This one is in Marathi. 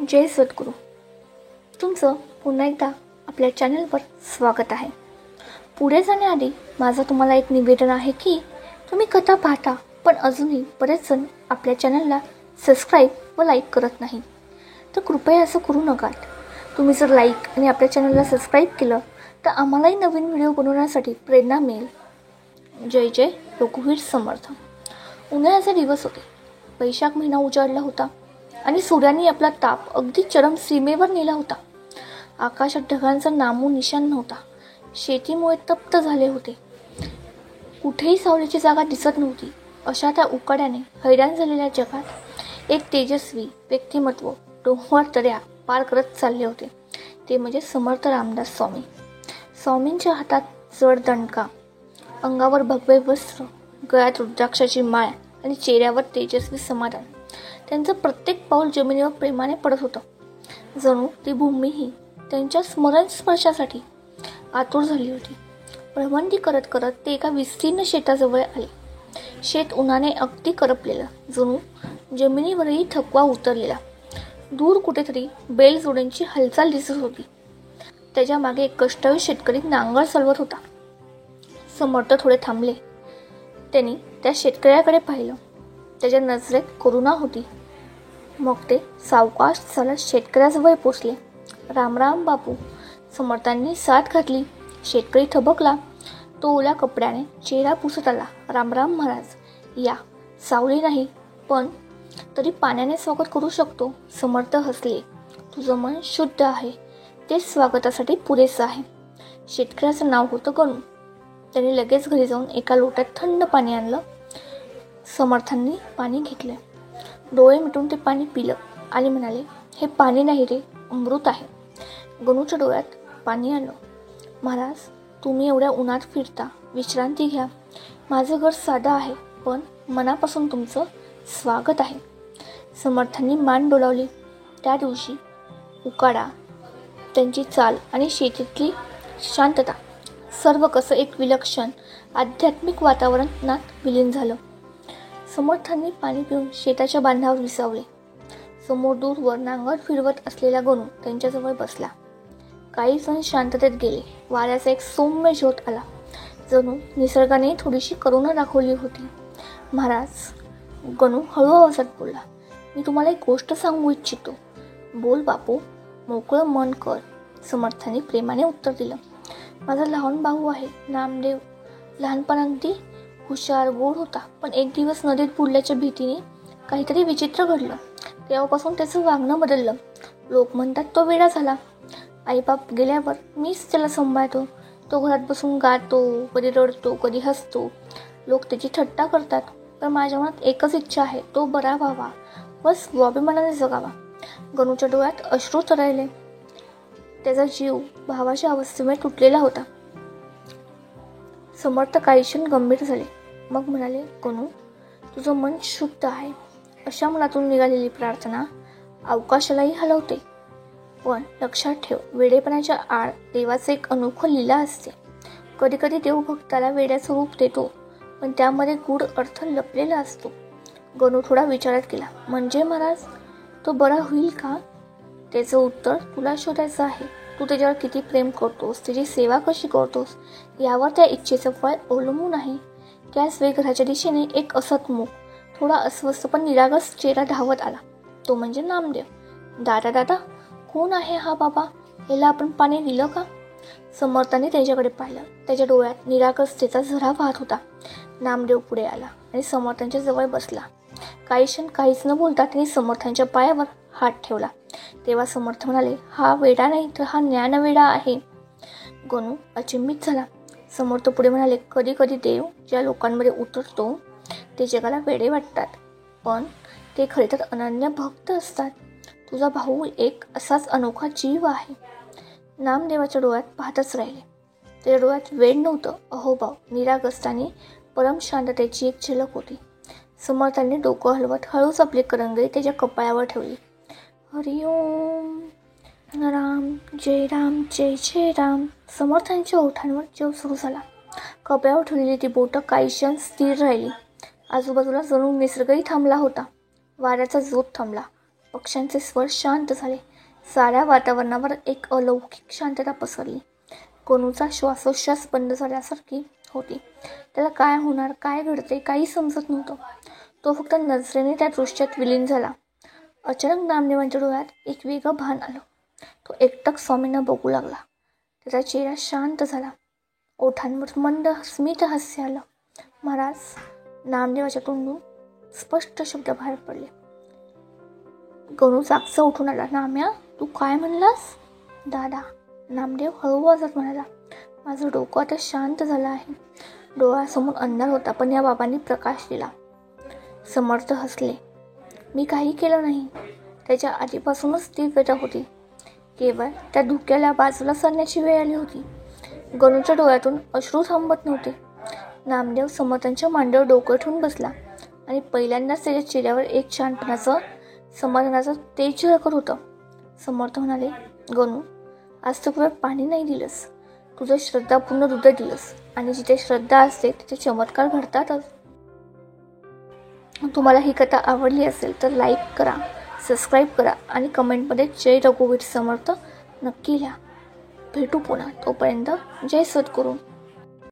जय सद्गुरू. तुमचं पुन्हा एकदा आपल्या चॅनलवर स्वागत आहे. पुढे जाण्याआधी माझं तुम्हाला एक निवेदन आहे की तुम्ही कथा पाहता पण अजूनही बरेच जण आपल्या चॅनलला सबस्क्राईब व लाईक करत नाही, तर कृपया असं करू नका. तुम्ही जर लाईक आणि आपल्या चॅनलला सबस्क्राईब केलं तर आम्हालाही नवीन व्हिडिओ बनवण्यासाठी प्रेरणा मिळेल. जय जय रघुवीर समर्थ. उन्हाळ्याचे दिवस होते. वैशाख महिना उजाडला होता आणि सूर्याने आपला ताप अगदी चरम सीमेवर नेला होता. आकाशात ढगांचा नामो निशाण नव्हता. शेतीमुळे तप्त झाले होते. कुठेही सावलीची जागा दिसत नव्हती. अशा त्या उकाड्याने हैराण झालेल्या जगात एक तेजस्वी व्यक्तिमत्व डोंगर दऱ्या पार करत चालले होते. ते म्हणजे समर्थ रामदास स्वामी. स्वामींच्या हातात जड दंडका, अंगावर भगवे वस्त्र, गळ्यात रुद्राक्षाची माळ आणि चेहऱ्यावर तेजस्वी समाधान. त्यांचं प्रत्येक पाऊल जमिनीवर प्रेमाने पडत होतं. जणू ती भूमीही त्यांच्या स्मरणस्पर्शासाठी आतुर झाली होती. भ्रमंती करत करत ते एका विस्तीर्ण शेताजवळ आले. शेत उन्हाने अगदी करपलेलं, जणू जमिनीवरही थकवा उतरलेला. दूर कुठेतरी बैलजोड्यांची हालचाल दिसत होती. त्याच्या मागे एक कष्टाळू शेतकरी नांगर चालवत होता. समर्थ थोडे थांबले. त्यांनी त्या शेतकऱ्याकडे पाहिलं. त्याच्या नजरेत करुणा होती. मग ते सावकाश चालत शेतकऱ्याजवळ पोचले. राम राम बापू. समर्थांनी साथ घातली. शेतकरी थबकला. तो ओल्या कपड्याने चेहरा पुसत आला. राम राम महाराज. या. सावली नाही पण तरी पाण्याने स्वागत करू शकतो. समर्थ हसले. तुझं मन शुद्ध आहे, ते स्वागतासाठी पुरेसं आहे. शेतकऱ्याचं नाव होतं गणू. त्याने लगेच घरी जाऊन एका लोट्यात थंड पाणी आणलं. समर्थांनी पाणी घेतले. डोळे मिटून ते पाणी पिलं आणि म्हणाले, हे पाणी नाही रे, अमृत आहे. गणूच्या डोळ्यात पाणी आलं. महाराज, तुम्ही एवढ्या उन्हात फिरता, विश्रांती घ्या. माझं घर साधं आहे पण मनापासून तुमचं स्वागत आहे. समर्थांनी मान डोलावली. त्या दिवशी उकाडा, त्यांची चाल आणि शेतीतली शांतता सर्व कसं एक विलक्षण आध्यात्मिक वातावरणात विलीन झालं. समर्थांनी पाणी पिऊन शेताच्या बांधावर विसावले. समोर दूरवर नांगर फिरवत असलेला गणू त्यांच्याजवळ बसला. काही जण शांततेत गेले. वाऱ्याचा एक सौम्य झोत आला. जणू निसर्गाने थोडीशी करुणा दाखवली होती. महाराज, गणू हळू आवाजात बोलला, मी तुम्हाला एक गोष्ट सांगू इच्छितो. बोल बापू, मोकळं मन कर. समर्थांनी प्रेमाने उत्तर दिलं. माझा लहान भाऊ आहे नामदेव. लहानपण अगदी हुशार गोड होता, पण एक दिवस नदीत बुडल्याच्या भीतीने काहीतरी विचित्र घडलं. तेव्हापासून त्याचं वागणं बदललं. लोक म्हणतात तो वेडा झाला. आईबाप गेल्यावर मीच त्याला सांभाळतो. तो घरात बसून गातो, कधी रडतो, कधी हसतो. लोक त्याची थट्टा करतात, पण माझ्या मनात एकच इच्छा आहे, तो बरा व्हावा व स्वाभिमानाने जगावा. गणूच्या डोळ्यात अश्रू तरळले. त्याचा जीव भावाच्या अवस्थेमुळे तुटलेला होता. समर्थ काही क्षण गंभीर झाले. मग म्हणाले, गणू, तुझं मन शुद्ध आहे. अशा मनातून निघालेली प्रार्थना अवकाशालाही हलवते. पण लक्षात ठेव, वेडेपणाच्या आड देवाचं एक अनोखं लीला असते. कधी कधी देव भक्ताला वेड्याचं रूप देतो, पण त्यामध्ये गूढ अर्थ लपलेला असतो. गणू थोडा विचारात गेला. म्हणजे महाराज, तो बरा होईल का? त्याचं उत्तर तुला शोधायचं आहे. तू त्याच्यावर किती प्रेम करतोस, त्याची सेवा कशी करतोस यावर त्या इच्छेचं फळ अवलंबून आहे. त्याच वेळी घराच्या दिशेने एक असतमुख, थोडा अस्वस्थ पण निरागस चेहरा धावत आला. तो म्हणजे नामदेव. दादा दादा, कोण आहे हा बाबा? याला आपण पाणी दिलं का? समर्थाने त्याच्याकडे पाहिलं. त्याच्या डोळ्यात निरागसतेचा झरा वाहत होता. नामदेव पुढे आला आणि समर्थांच्या जवळ बसला. काही क्षण काहीच न बोलता त्यांनी समर्थांच्या पायावर हात ठेवला. तेव्हा समर्थ म्हणाले, हा वेडा नाही तर हा ज्ञानवेडा आहे. गणू अचंबित झाला. समर्थ पुढे म्हणाले, कधी कधी देव ज्या लोकांमध्ये उतरतो ते जगाला वेडे वाटतात, पण ते खरे तर अनन्य भक्त असतात. तुझा भाऊ एक असाच अनोखा जीव आहे. नामदेवाच्या डोळ्यात पाहतच राहिले. त्याच्या डोळ्यात वेड नव्हतं, अहोभाव, निरागसताने परम शांततेची एक झलक होती. समर्थांनी डोकं हलवत हळूच आपली करंगळी त्याच्या कपाळावर ठेवली. हरिओम राम जय राम जय जय राम. समर्थांच्या ओठांवर जप सुरू झाला. कपाळावर ठेवलेली ती बोटं काही क्षण स्थिर राहिली. आजूबाजूला जणू निसर्गही थांबला होता. वाऱ्याचा जोत थांबला. पक्ष्यांचे स्वर शांत झाले. साऱ्या वातावरणावर एक अलौकिक शांतता पसरली. गणूचा श्वासोच्छ्वास बंद झाल्यासारखी होती. त्याला काय होणार, काय घडते काही समजत नव्हतं. तो फक्त नजरेने त्या दृश्यात विलीन झाला. अचानक नामदेवांच्या डोळ्यात एक वेगळं भान आलं. तो एकटक स्वामींना बघू लागला. त्याचा चेहरा शांत झाला. ओठांवर मंद स्मित हास्य आलं. महाराज, नामदेवाच्या तोंडून स्पष्ट शब्द बाहेर पडले. गणू जागचा उठून आला. नाम्या, तू काय म्हणलास? दादा, नामदेव हळू आवाजात म्हणाला. माझं डोकं आता शांत झालं आहे. डोळ्यासमोर अंधार होता, पण या बाबांनी प्रकाश दिला. समर्थ हसले. मी काही केलं नाही. त्याच्या आधीपासूनच तीव्रता होती. केवळ त्या धुक्याला बाजूला सरण्याची वेळ आली होती. गणूच्या डोळ्यातून अश्रू थांबत नव्हते. नामदेव समर्थांच्या मांडीवर डोकं ठेवून बसला आणि पहिल्यांदाच त्याच्या चेहऱ्यावर एक शांतपणाचं, समाधानाचं तेज झळकत होतं. समर्थ म्हणाले, गणू, आज तू केवळ पाणी नाही दिलंस, तुझं श्रद्धापूर्ण दूध दिलंस. आणि जिथे श्रद्धा असते तिथे चमत्कार घडतातच. तुम्हाला ही कथा आवडली असेल तर लाईक करा, सबस्क्राईब करा आणि कमेंटमध्ये जय रघुवीर समर्थ नक्की लिहा. भेटू पुन्हा. तोपर्यंत जय सद्गुरू.